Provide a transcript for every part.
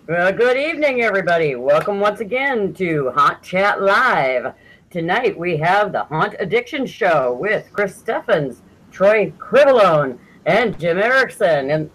Well, good evening, everybody. Welcome once again to Haunt Chat Live. Tonight we have the Haunt Addiction Show with Chris Steffens, Troy Crivelone, and Jim Erickson. And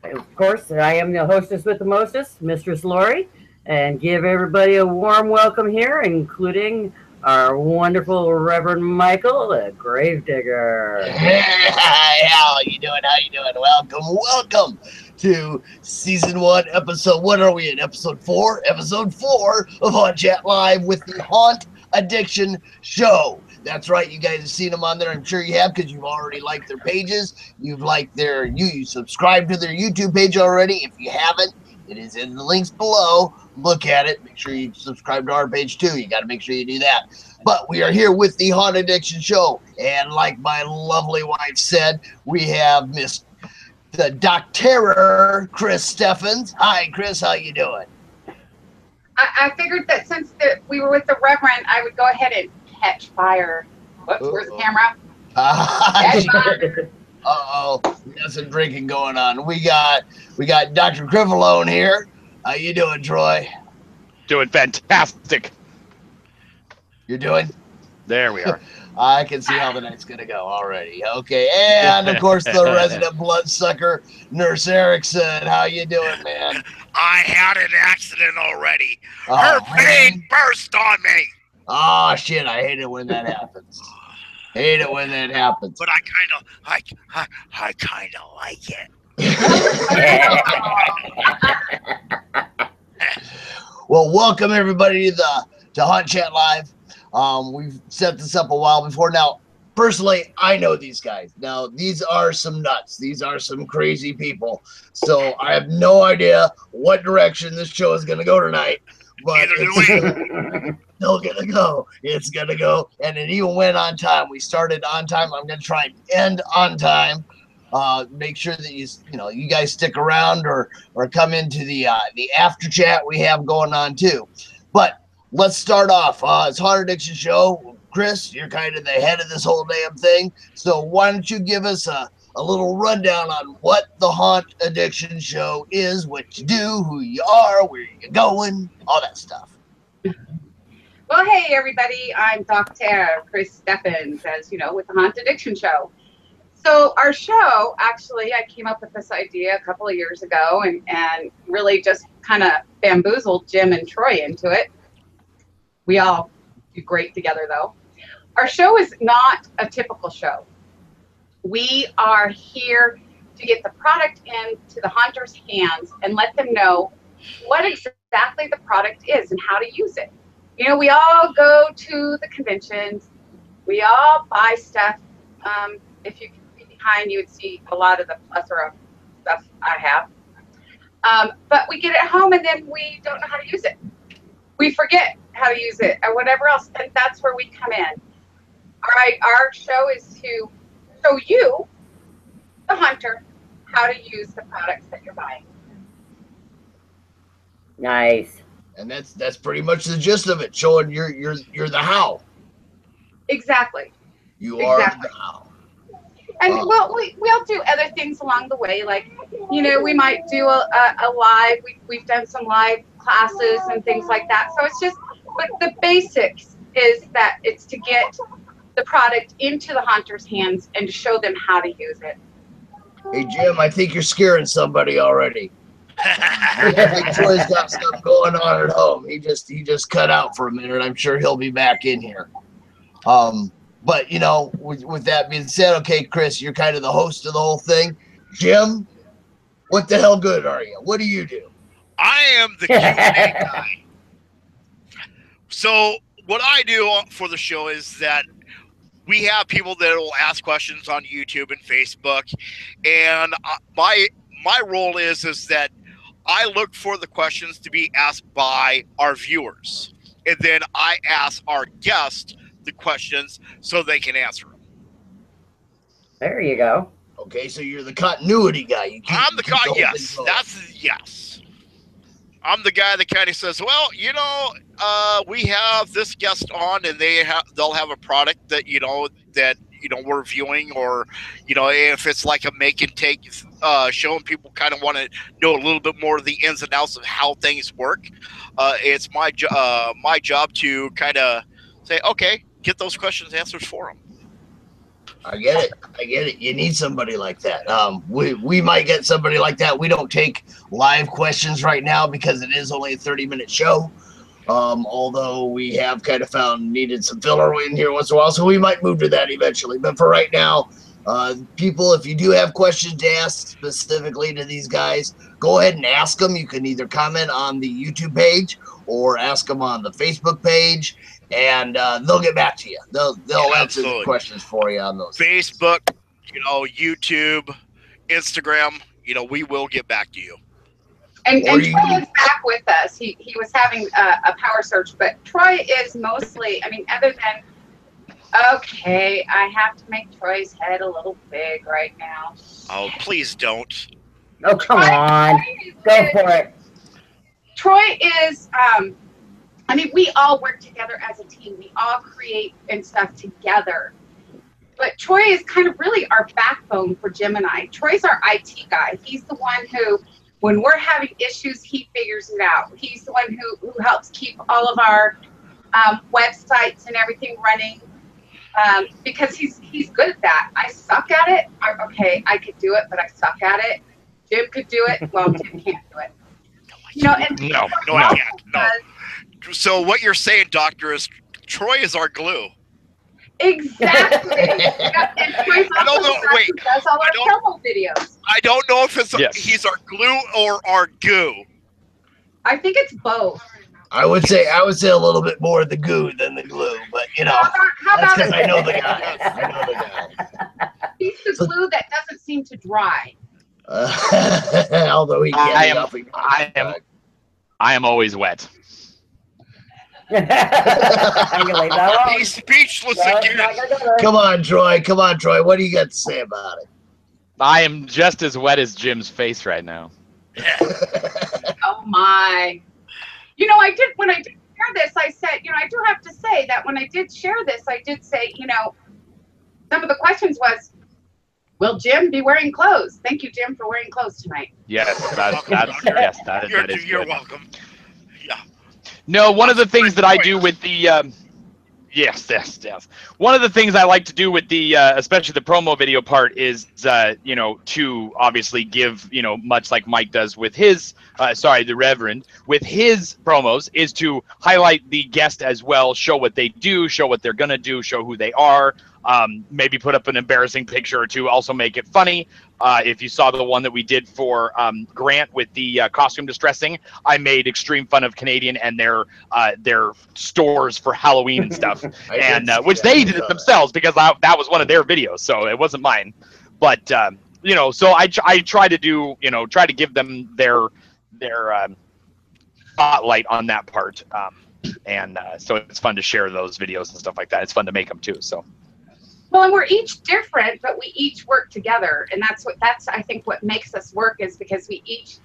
of course, I am the hostess with the mostest, Mistress Lori, and give everybody a warm welcome here, including our wonderful Reverend Michael, the Gravedigger. How you doing? How you doing? Welcome to season one, episode. What are we in? Episode four. Episode four of Haunt Chat Live with the Haunt Addiction Show. That's right. You guys have seen them on there. I'm sure you have because you've already liked their pages. You've liked you subscribed to their YouTube page already. If you haven't, it is in the links below. Look at it. Make sure you subscribe to our page too. You got to make sure you do that. But we are here with the Haunt Addiction Show. And like my lovely wife said, we have the Doctor Chris Steffens. Hi, Chris. How you doing? I figured that since we were with the Reverend, I would go ahead and catch fire. Whoops, where's the camera? Uh-oh. We got some drinking going on. We got Dr. Crivelone here. How you doing, Troy? Doing fantastic. You're doing? There we are. I can see how the night's going to go already. Okay, and of course the resident bloodsucker, Nurse Erickson. How you doing, man? I had an accident already. Her vein burst on me. Oh, shit, I hate it when that happens. Hate it when that happens. But I kind of like it. Well, welcome everybody to Haunt Chat Live. We've set this up a while before. Now, personally, I know these guys. Now, these are some nuts. These are some crazy people. So I have no idea what direction this show is going to go tonight. But it's still going to go. It's going to go. And it even went on time. We started on time. I'm going to try and end on time. Make sure that you guys stick around or come into the after chat we have going on too. But let's start off. It's Haunt Addiction Show. Chris, you're kind of the head of this whole damn thing. So why don't you give us a little rundown on what the Haunt Addiction Show is, what you do, who you are, where you're going, all that stuff. Well, hey, everybody. I'm Dr. Chris Steffens, as you know, with the Haunt Addiction Show. So our show, actually, I came up with this idea a couple of years ago and really just kind of bamboozled Jim and Troy into it. We all do great together, though. Our show is not a typical show. We are here to get the product into the hunters' hands and let them know what exactly the product is and how to use it. You know, we all go to the conventions. We all buy stuff. If you could be behind, you would see a lot of the plethora of stuff I have. But we get it home and then we don't know how to use it. We forget how to use it or whatever else, and that's where we come in. All right, our show is to show you, the hunter, how to use the products that you're buying. Nice. And that's pretty much the gist of it, showing you're the how. Exactly. You are the how. And well, we'll do other things along the way, like, you know, we might do a live. We've done some live classes and things like that. So it's just, but the basics is that it's to get the product into the hunter's hands and to show them how to use it. Hey, Jim, I think you're scaring somebody already. I think Troy's got stuff going on at home. He just cut out for a minute. I'm sure he'll be back in here. But, you know, with that being said, okay, Chris, you're kind of the host of the whole thing. Jim, what the hell good are you? What do you do? I am the Q&A guy. So what I do for the show is that we have people that will ask questions on YouTube and Facebook, and my role is that I look for the questions to be asked by our viewers, and then I ask our guests the questions so they can answer them. There you go. Okay, so you're the continuity guy. I'm the guy. Yes, yes. I'm the guy that kind of says, well, you know, we have this guest on, and they'll have a product that, you know, that we're viewing, or if it's like a make and take show and people kind of want to know a little bit more of the ins and outs of how things work, it's my job to kind of say, okay, get those questions answered for them. I get it. You need somebody like that. We might get somebody like that. We don't take live questions right now because it is only a 30-minute show. Although we have kind of needed some filler in here once in a while, so we might move to that eventually. But for right now, people, if you do have questions to ask specifically to these guys, go ahead and ask them. You can either comment on the YouTube page or ask them on the Facebook page, and they'll get back to you. They'll answer the questions for you on those. Facebook, YouTube, Instagram, we will get back to you. And Troy is back with us. He was having a power surge, but Troy is mostly, other than, okay, I have to make Troy's head a little big right now. Oh, please don't. Oh, come on. Go for it. Troy is, we all work together as a team. We all create and stuff together. But Troy is kind of really our backbone for Jim and I. Troy's our IT guy. He's the one who, when we're having issues, he figures it out. He's the one who helps keep all of our websites and everything running because he's good at that. I suck at it. I could do it, but I suck at it. Jim could do it. Well, Jim can't do it. No, I can't. No. So what you're saying, Doctor, is Troy is our glue. Exactly. And Troy's also who does all our promo videos. I don't know if he's our glue or our goo. I think it's both. I would say a little bit more the goo than the glue, but how that's about because I know the guy. He's the glue that doesn't seem to dry. Although he can. I am always wet. He's speechless again. Come on, Troy. What do you got to say about it? I am just as wet as Jim's face right now. Oh my! When I did share this, I said, I do have to say that when I did share this, I did say, some of the questions was, will Jim be wearing clothes? Thank you, Jim, for wearing clothes tonight. Yes, that is You're good. welcome. Yeah. No, one of the things that I do with the yes. One of the things I like to do with the especially the promo video part is to obviously give, much like Mike does with his the Reverend with his promos, is to highlight the guest as well, show what they do, show what they're gonna do, show who they are. Maybe put up an embarrassing picture or two, also make it funny. If you saw the one that we did for Grant with the costume distressing, I made extreme fun of Canadian and their stores for Halloween and stuff, and which they did it themselves because that was one of their videos, so it wasn't mine. But so I try to do, try to give them their spotlight on that part, and so it's fun to share those videos and stuff like that. It's fun to make them too. So. Well, and we're each different, but we each work together, and that's I think what makes us work is because we each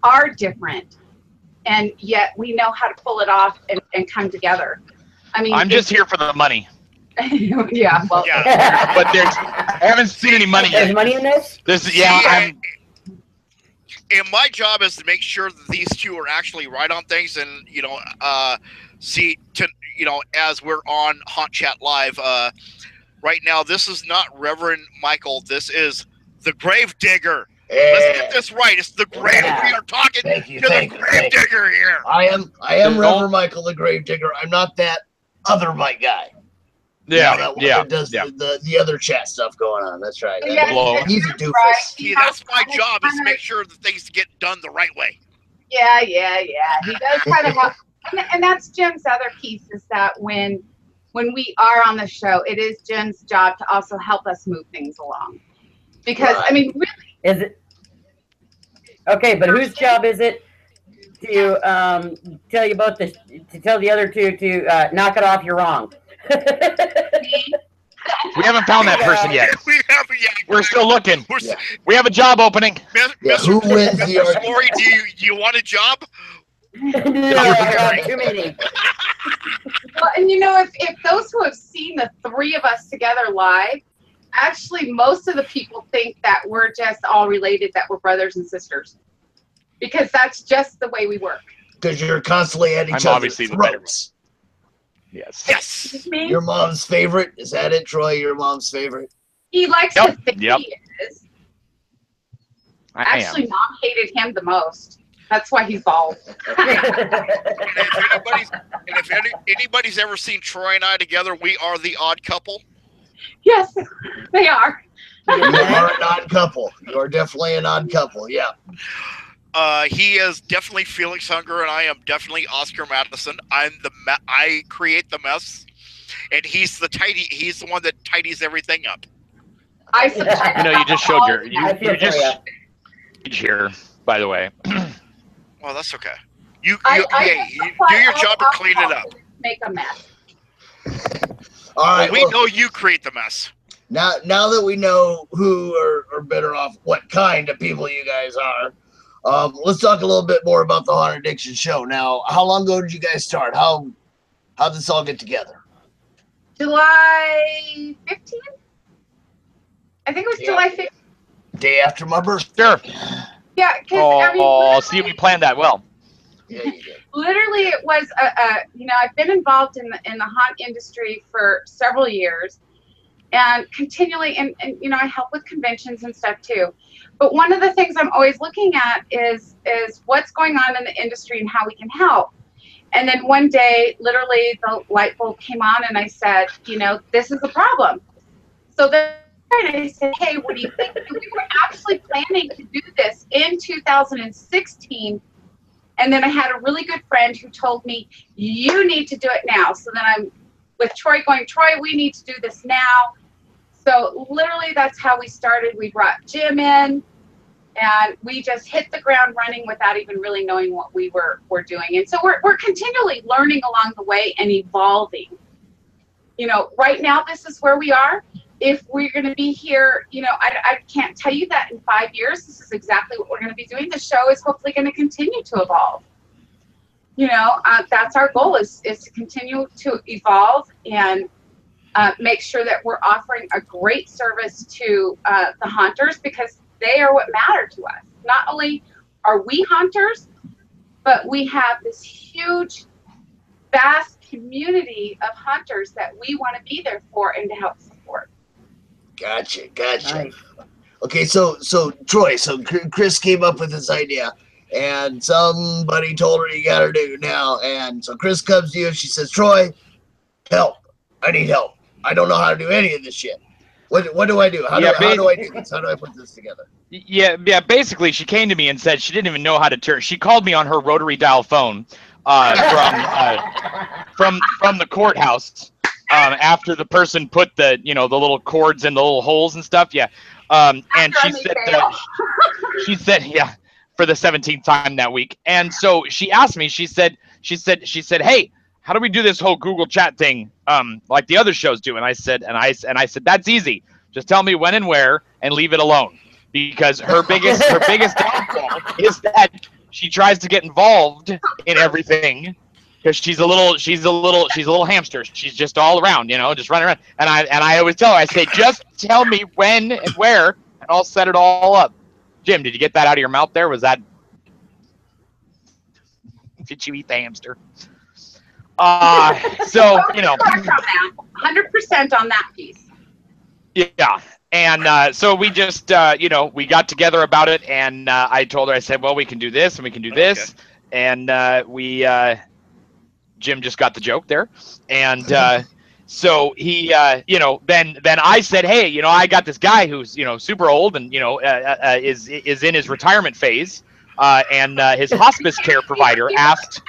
are different, and yet we know how to pull it off and come together. I'm just here for the money. Yeah, well, yeah. But I haven't seen any money yet. There's money in this? And my job is to make sure that these two are actually right on things, and as we're on Hot Chat Live. Right now, this is not Reverend Michael. This is the Grave Digger. Yeah. Let's get this right. It's the Grave. Yeah. We are talking to the Grave Digger here. I am Reverend Michael, the Grave Digger. I'm not that other Mike guy. That does the other chat stuff going on. That's right. Yeah, he's a doofus. Right. See, that's my job, is to make sure that things get done the right way. Yeah. He does kind of help. And that's Jim's other piece, is that when we are on the show, it is Jim's job to also help us move things along. Because, really. Is it? Okay, but whose job is it to tell you about this, to tell the other two to knock it off, you're wrong? We haven't found that person yet. We're still looking. We have a job opening. Who wins the argument? Lori, do you want a job? Too many. Well, and if those who have seen the three of us together live, Actually, most of the people think that we're just all related, that we're brothers and sisters, because that's just the way we work. Because you're constantly at each I'm other's obviously the better throats. Yes. Yes. Me? Your mom's favorite? Is that it, Troy? Your mom's favorite? He likes to think Yep. he is. I Actually, am. Mom hated him the most. That's why he's bald. If anybody's ever seen Troy and I together, we are the odd couple. Yes, they are. You are an odd couple. You are definitely an odd couple. Yeah. He is definitely Felix Hunger, and I am definitely Oscar Madison. I create the mess, and he's the one that tidies everything up. I sometimes You know, you just showed your I feel you just for here, by the way. Well, that's okay. You I do your job and clean it up. Make a mess. All right. We know you create the mess. Now that we know who are better off, what kind of people you guys are, let's talk a little bit more about the Haunt Addiction show. Now, how long ago did you guys start? How'd this all get together? July 15th? I think it was July 15th. Day after my birthday. Sure. Yeah, because See, we planned that well. Yeah, you did. literally it was I've been involved in the haunt industry for several years, and continually, and I help with conventions and stuff too. But one of the things I'm always looking at is what's going on in the industry and how we can help. And then one day, literally, the light bulb came on, and I said, this is a problem. So then I said, hey, what do you think? And we were actually planning to do this in 2016. And then I had a really good friend who told me, you need to do it now. So then I'm with Troy going, Troy, we need to do this now. So literally that's how we started. We brought Jim in, and we just hit the ground running without even really knowing what we were doing. And so we're continually learning along the way and evolving. Right now this is where we are. If we're going to be here, I can't tell you that in 5 years, this is exactly what we're going to be doing. The show is hopefully going to continue to evolve. That's our goal is to continue to evolve and make sure that we're offering a great service to the haunters, because they are what matter to us. Not only are we haunters, but we have this huge, vast community of hunters that we want to be there for and to help support. Gotcha. Nice. Okay, so Troy, Chris came up with this idea, and somebody told her you got to do now, and so Chris comes to you and she says, Troy, help! I need help. I don't know how to do any of this shit. What do I do? How do I do this? How do I put this together? Yeah. Basically, she came to me and said she didn't even know how to turn. She called me on her rotary dial phone from the courthouse after the person put the the little cords in the little holes and stuff. Yeah. And she said yeah, for the 17th time that week. And so she asked me. She said, hey, how do we do this whole Google Chat thing like the other shows do? And I said, that's easy. Just tell me when and where, and leave it alone. Because her biggest downfall is that she tries to get involved in everything, because she's a little hamster. She's just all around, just running around. And I always tell her, I say, just tell me when and where, and I'll set it all up. Jim, did you get that out of your mouth there? Was that? Did you eat the hamster? So 100% on that piece. Yeah. And so we just, we got together about it, and I told her, I said, well, we can do this and we can do this. Okay. And Jim just got the joke there. And so he, then I said, hey, I got this guy who's, super old and, is in his retirement phase. And his hospice care provider asked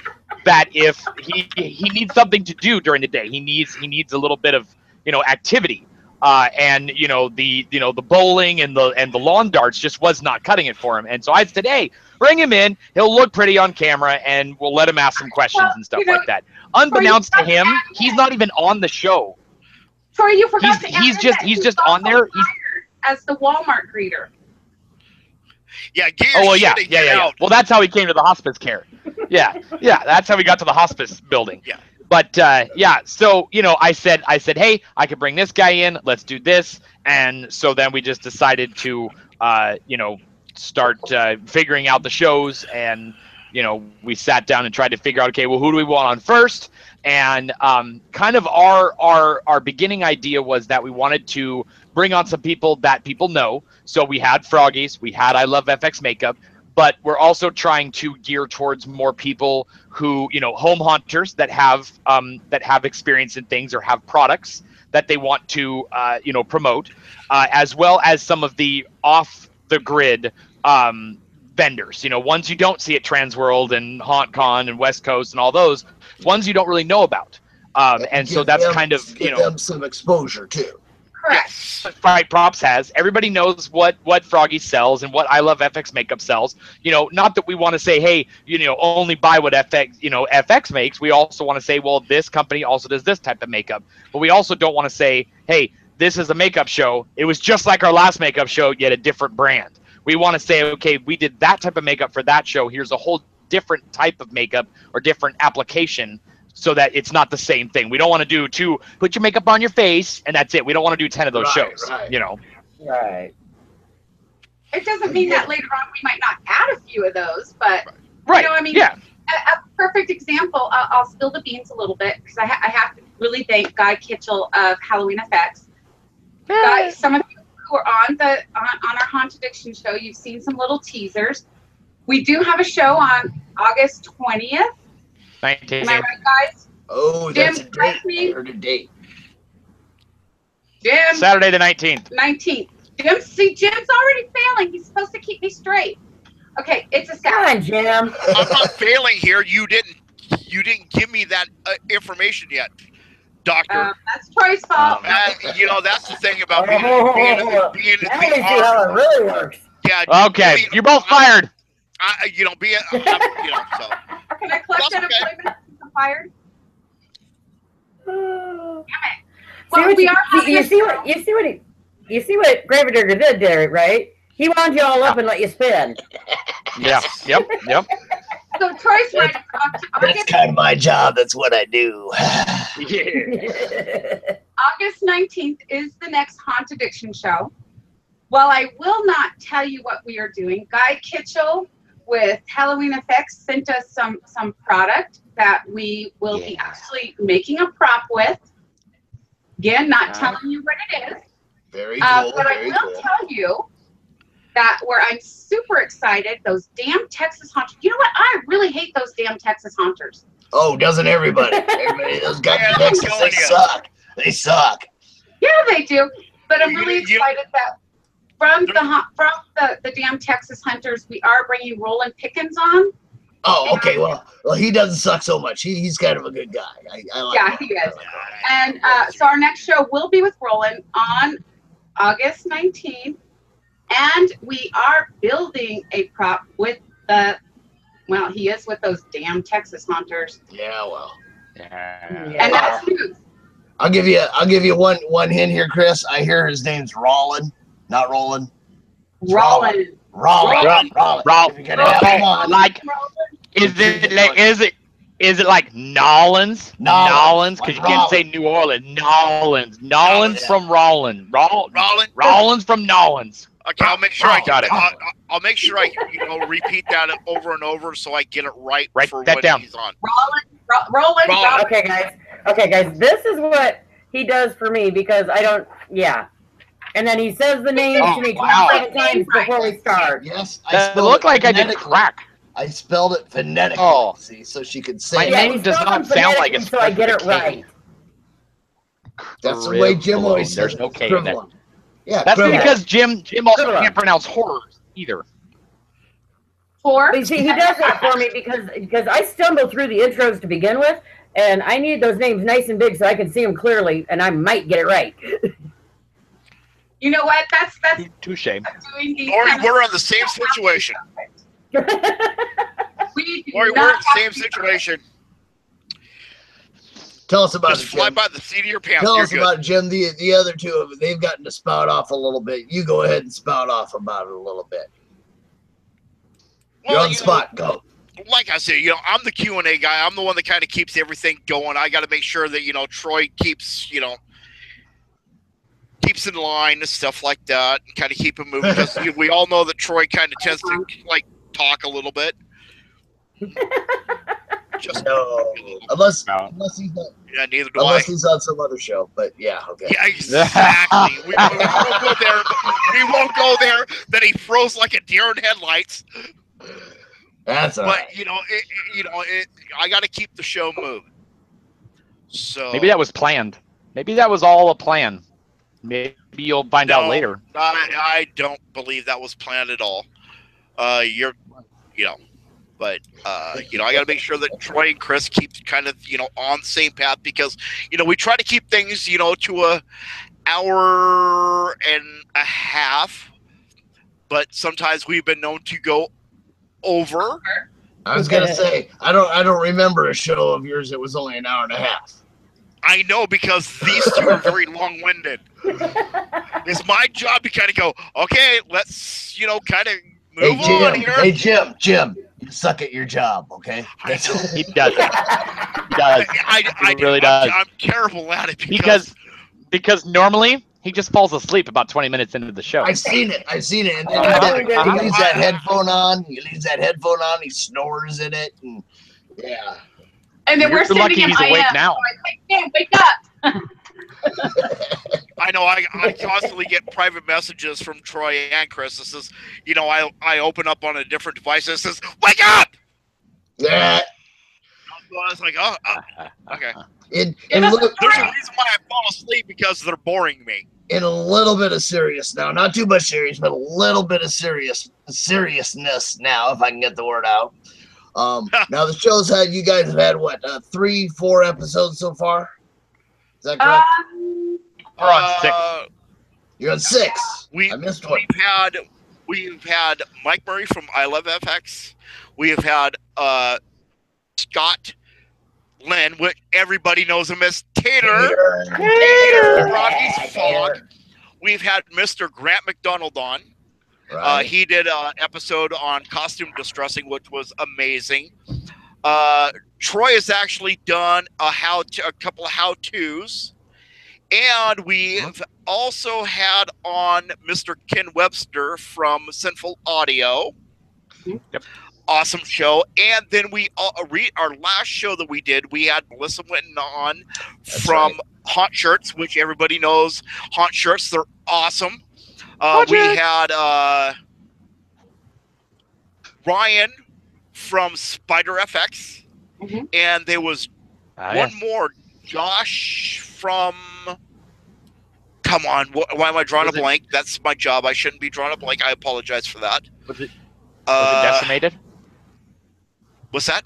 that if he needs something to do during the day, he needs a little bit of, activity. And the bowling and the lawn darts just was not cutting it for him. And so I said, hey, bring him in. He'll look pretty on camera, and we'll let him ask some questions and stuff like that. Unbeknownst to him, he's not even on the show. Troy, you forgot he's just on there. As the Walmart greeter. Yeah. Yeah. Well, that's how he came to the hospice care. Yeah. That's how we got to the hospice building. Yeah. But so I said, hey, I could bring this guy in. Let's do this. And so then we just decided to, start figuring out the shows. And, we sat down and tried to figure out, okay, well, who do we want on first? And kind of our beginning idea was that we wanted to bring on some people that people know. So we had Froggies, we had I Love FX Makeup, but we're also trying to gear towards more people who, home hunters that have experience in things or have products that they want to, promote, as well as some of the off the grid vendors. Ones you don't see at Transworld and HauntCon and West Coast and all those ones you don't really know about. And so that's kind of give them some exposure too. Correct. Fight Props has. Everybody knows what Froggy sells and what I Love FX Makeup sells. Not that we want to say, hey, only buy what FX makes. We also want to say, well, this company also does this type of makeup. But we also don't want to say, hey, this is a makeup show. It was just like our last makeup show, yet a different brand. We want to say, okay, we did that type of makeup for that show. Here's a whole different type of makeup or different application, so that it's not the same thing. We don't want to do put your makeup on your face and that's it. We don't want to do 10 of those shows, Right. It doesn't mean that later on we might not add a few of those, but Right. A perfect example. I'll spill the beans a little bit because I have to really thank Guy Kitchell of Halloween Effects. Guy, some of you who are on our Haunt Addiction show, you've seen some little teasers. We do have a show on August 20th. 19. Am I right, guys? Oh, Jim, that's a date. I heard a date. Jim. Saturday the 19th. 19th. Jim's already failing. He's supposed to keep me straight. Okay, it's a Saturday. Come on, Jim. I'm not failing here. You didn't give me that information yet, Doctor. That's Troy's fault. That's the thing about Now we see how it really works. Yeah. Okay, you're both fired. So. Can I collect unemployment since I'm fired? Damn it. Well, you see what Gravedigger did there, right? He wound you all up and let you spin. Yeah. Yep. So Troy's right. That's kind of my job. That's what I do. August 19th is the next Haunt Addiction show. While I will not tell you what we are doing, Guy Kitchell with Halloween Effects sent us some product that we will be actually making a prop with. Again, not telling you what it is. Very cool. But I will tell you that where I'm super excited, those damn Texas Haunters. You know what? I really hate those damn Texas Haunters. Oh, doesn't everybody? Those guys in Texas, they suck. They suck. Yeah, they do. But I'm really excited that from the damn Texas Hunters, we are bringing Roland Pickens on. Oh, okay. Well, he doesn't suck so much. He's kind of a good guy. I like he is. And so our next show will be with Roland on August 19th. And we are building a prop with he is with those damn Texas Hunters. Yeah, well. And that's news. I'll give you one hint here, Chris. I hear his name's Rollin, not Roland. Rollin. Rollin. Like, is it like Nolans? Nolans, because you can't say New Orleans. Nolans from Rollins. Rollins from Nolans. Okay, I'll make sure I got it. I'll make sure I repeat that over and over so I get it right. Write for that when down. He's on. Rollin. Okay, guys. This is what he does for me because I don't. Yeah. And then he says the name to me 27 times before we start. Yes, it looked like I did crack. I spelled it phonetically. Oh, see, so she could say. My name does not sound like it's. So I get it right. That's the way Jim always says. There's no K in it. Yeah, that's because Jim also can't pronounce horrors either. But see, he does that for me because I stumble through the intros to begin with, and I need those names nice and big so I can see them clearly, and I might get it right. You know what? That's touche. Or we're in the same situation. Or we're in the same situation. Tell us about Just fly by the seat of your pants. Tell us about it, Jim. The other two of them, they've gotten to spout off a little bit. You go ahead and spout off about it a little bit. You're on the spot. Go. Like I said, I'm the Q&A guy. I'm the one that kind of keeps everything going. I got to make sure that, Troy keeps, keeps in line and stuff like that, and kind of keep him moving. Because we all know that Troy kind of tends to like talk a little bit. Just No, unless he's not. Yeah, neither do Unless I. he's on some other show, but yeah, okay. Yeah, exactly. we won't go there. We won't go there. Then he froze like a deer in headlights. That's all But right. I got to keep the show moving. So Maybe that was planned. Maybe that was all a plan. Maybe you'll find out later. I don't believe that was planned at all. But I got to make sure that Troy and Chris keep kind of on the same path, because we try to keep things to a hour and a half, but sometimes we've been known to go over. I was gonna say I don't remember a show of yours that was only an hour and a half. I know, because these two are very long-winded. It's my job to kind of go, okay, let's kind of move on here. Hey Jim, you suck at your job, okay? He does. He does. I really does. I'm terrible at it because normally he just falls asleep about 20 minutes into the show. I've seen it, and then he leaves that headphone on. He snores in it, and yeah. And then You're we're sending lucky him he's awake IM. now. So I wake up. I know. I constantly get private messages from Troy and Chris. It says, I open up on a different device. It says, "Wake up!" Yeah. So I was like, "Oh, okay." And There's look, a reason why I fall asleep, because they're boring me. in a little bit of serious now, not too much serious, but a little bit of seriousness now, if I can get the word out. Now the show's you guys have had what, 3-4 episodes so far? Is that correct? We're on 6. You're on 6. I missed one. We've had Mike Murray from I Love FX. We have had Scott Lynn, which everybody knows him as Tater. From Rocky's Fog. We've had Mr. Grant McDonald on. Right. He did an episode on costume distressing, which was amazing. Troy has actually done a couple of how-tos. And we've also had on Mr. Ken Webster from Sinful Audio. Yep. Awesome show. And then our last show that we did, we had Melissa Winton on from Haunt Shirts, which everybody knows. Haunt Shirts, they're awesome. We had Ryan from Spider FX. Mm-hmm. And there was one more, Josh from... Come on, why am I drawing a blank? That's my job. I shouldn't be drawing a blank. I apologize for that. Was it Decimated? What's that?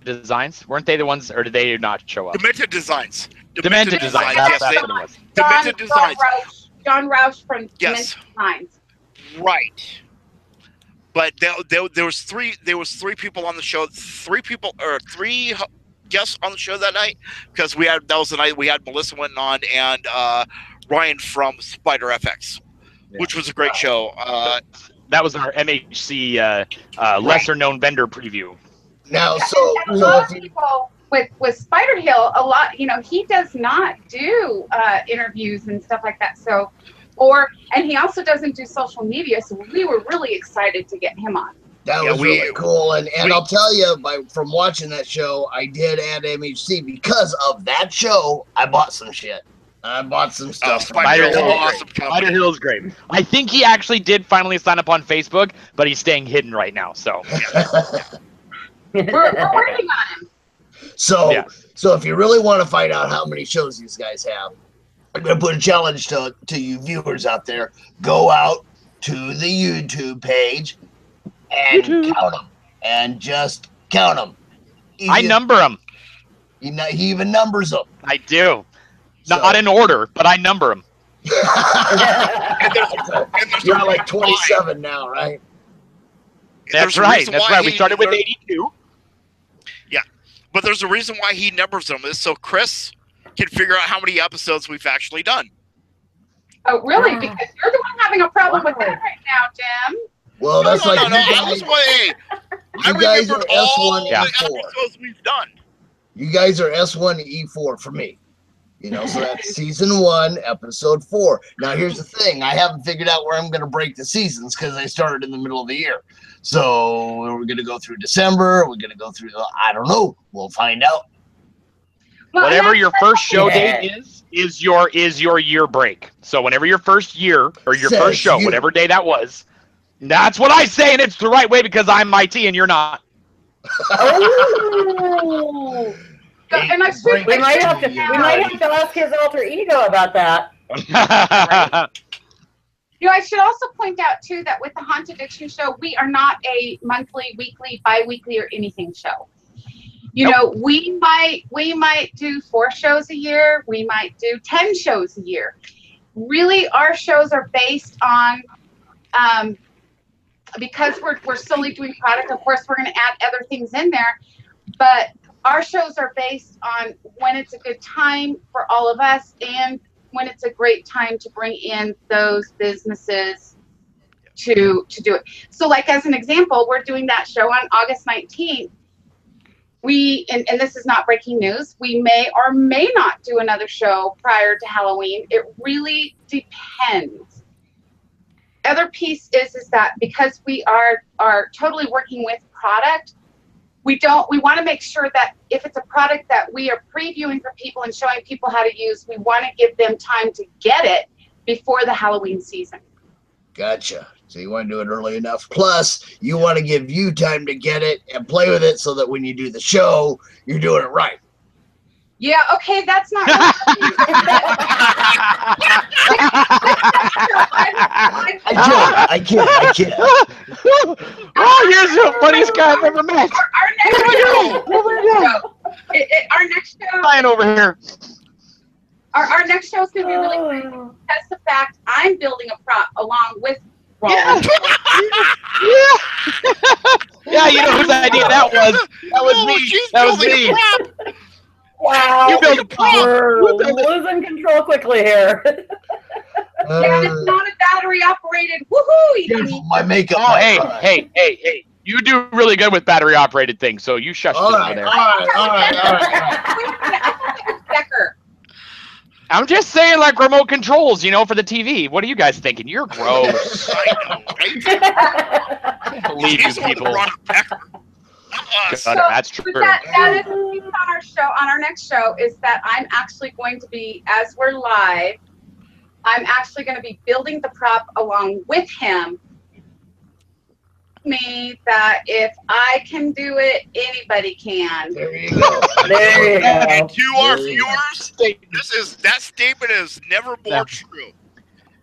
Designs? Weren't they the ones, or did they not show up? Demented Designs. Demented Designs. Yes, That's what it was. Demented Designs. John Roush from Yes. Demented Designs. Right. But there was three people on the show. Three guests on the show that night, because that was the night we had Melissa Winton on and Ryan from Spider FX, which was a great show. That was our MHC lesser known vendor preview. Now, And a lot of people with Spider Hill, a lot, he does not do interviews and stuff like that. So, and he also doesn't do social media. So we were really excited to get him on. That was really cool, and I'll tell you, from watching that show, I did add MHC because of that show. I bought some shit. I bought some stuff. Spider Hill is great. I think he actually did finally sign up on Facebook, but he's staying hidden right now. So we're working on him. So if you really want to find out how many shows these guys have, I'm going to put a challenge to you viewers out there. Go out to the YouTube page and count them, and just count them. I number them. He even numbers them. I do. Not in order, but I number them. You're at like 27 now, right? That's right. That's right. We started with 82. Yeah, but there's a reason why he numbers them, is so Chris can figure out how many episodes we've actually done. Oh, really? Because you're the one having a problem with that right now, Jim. Well, that's no, I guys are remembered all S1E4. the episodes we've done. You guys are S1E4 for me. You know, so that's season 1, episode 4. Now, here's the thing. I haven't figured out where I'm going to break the seasons because I started in the middle of the year. So we're going to go through December. We're going to go through, I don't know. We'll find out. Well, Whatever your first show date is your year break. So whenever your first year or your Says first show, you. whatever day that was, that's what I say, and it's the right way because I'm IT and you're not. Oh. And I should, We might have to ask his alter ego about that. You know, I should also point out too that with the Haunt Addiction Show, we are not a monthly, weekly, bi-weekly, or anything show. You know, we might do 4 shows a year. We might do 10 shows a year. Really, our shows are based on, because we're solely doing product. Of course, we're going to add other things in there, but our shows are based on when it's a good time for all of us and when it's a great time to bring in those businesses to do it. So like as an example, we're doing that show on August 19th. And this is not breaking news, we may or may not do another show prior to Halloween. It really depends. Other piece is that because we are totally working with product, we want to make sure that if it's a product that we are previewing for people and showing people how to use, we want to give them time to get it before the Halloween season. Gotcha. So you want to do it early enough. Plus, you want to give you time to get it and play with it so that when you do the show, you're doing it right. Yeah, okay, that's not really I kid. Oh, you're the funniest guy I've ever met. Our next show, Flying over here. Our next show is going to be really quick. That's the fact I'm building a prop along with Ron. Yeah, you know whose idea that was? That was me. That was me. Wow. You built a prop. We're losing control quickly here. Yeah, it's not a battery operated. Woohoo! My makeup. Oh, hey. You do really good with battery operated things, so you shush All over right. there. Becker. I'm just saying, like remote controls, you know, for the TV. What are you guys thinking? You're gross. I know, right? I can't believe He's you the one people. who brought up Pecker. That's true. But that is on our show. On our next show is that I'm actually going to be, as we're live, I'm actually going to be building the prop along with him. Me that if I can do it, anybody can. There you go. There you go. And to our viewers, that statement is never more true.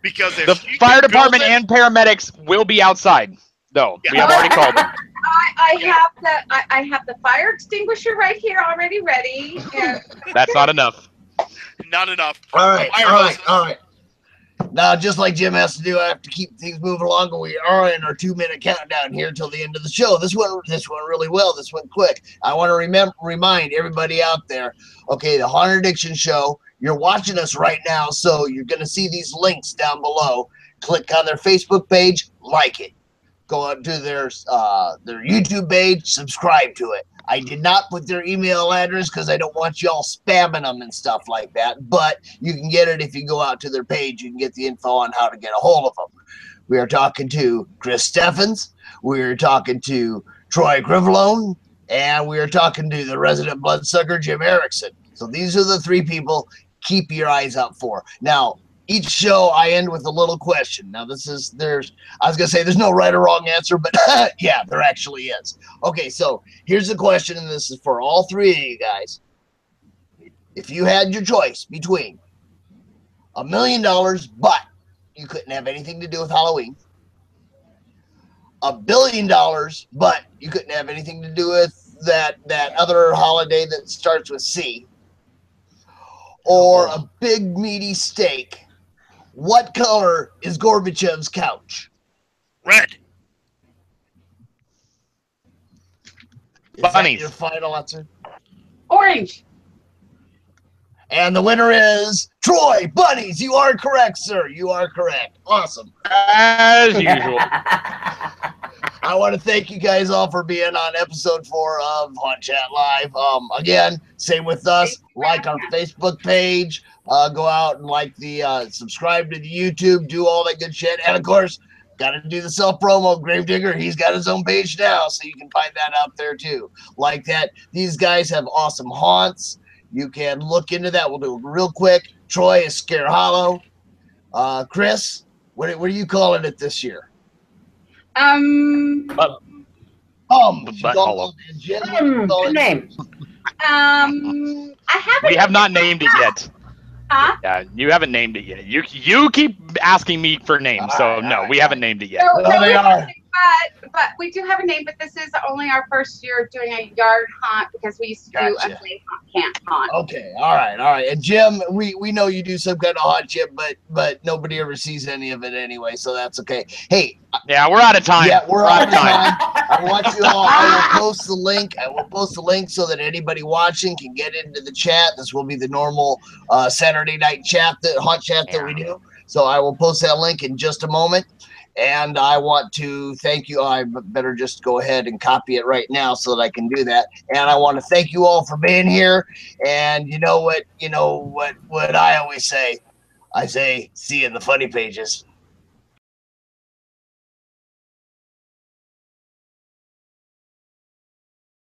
Because if The she fire can build department it- and paramedics will be outside, though. We have already called them. I have the fire extinguisher right here already ready. And That's not enough. Not enough. All right. Now, just like Jim has to do, I have to keep things moving along. But we are in our 2-minute countdown here until the end of the show. This went really well. This went quick. I want to remind everybody out there. Okay, the Haunt Addiction Show. You're watching us right now, so you're going to see these links down below. Click on their Facebook page, like it. Go up to their YouTube page, subscribe to it. I did not put their email address because I don't want y'all spamming them and stuff like that. But you can get it if you go out to their page. You can get the info on how to get a hold of them. We are talking to Chris Steffens. We are talking to Troy Crivelone. And we are talking to the resident bloodsucker, Jim Erickson. So these are the 3 people. Keep your eyes out for. Now, each show I end with a little question. Now I was going to say there's no right or wrong answer, but yeah, there actually is. Okay, so here's the question, and this is for all 3 of you guys. If you had your choice between $1 million, but you couldn't have anything to do with Halloween, $1 billion, but you couldn't have anything to do with that other holiday that starts with C, or a big meaty steak, what color is Gorbachev's couch? Red. Is that Bunnies. your final answer? orange. And the winner is Troy. Bunnies. You are correct, sir. You are correct. Awesome. As usual. I want to thank you guys all for being on episode 4 of Haunt Chat Live. Again, same with us. Like our Facebook page. Go out and like the subscribe to the YouTube. Do all that good shit. And of course, got to do the self promo. Gravedigger, he's got his own page now, so you can find that out there too. Like that. These guys have awesome haunts. You can look into that. We'll do it real quick. Troy is Scare Hollow. Chris, what are you calling it this year? But hollow. Good name. I haven't. We have not named it yet. Huh? Yeah, you haven't named it yet. You keep asking me for names, so no, we haven't named it yet. No, they are. But we do have a name. But this is only our first year doing a yard haunt because we used to do a play camp haunt. Okay, all right. And Jim, we know you do some kind of haunt, Jim, but nobody ever sees any of it anyway, so that's okay. Hey, yeah, we're out of time. Yeah, we're out of time. I want you all. I will post the link. So that anybody watching can get into the chat. This will be the normal Saturday night chat, the haunt chat that we do. So I will post that link in just a moment. And I want to thank you. I better just go ahead and copy it right now so that I can do that. And I want to thank you all for being here. And you know what I always say? I say, see you in the funny pages.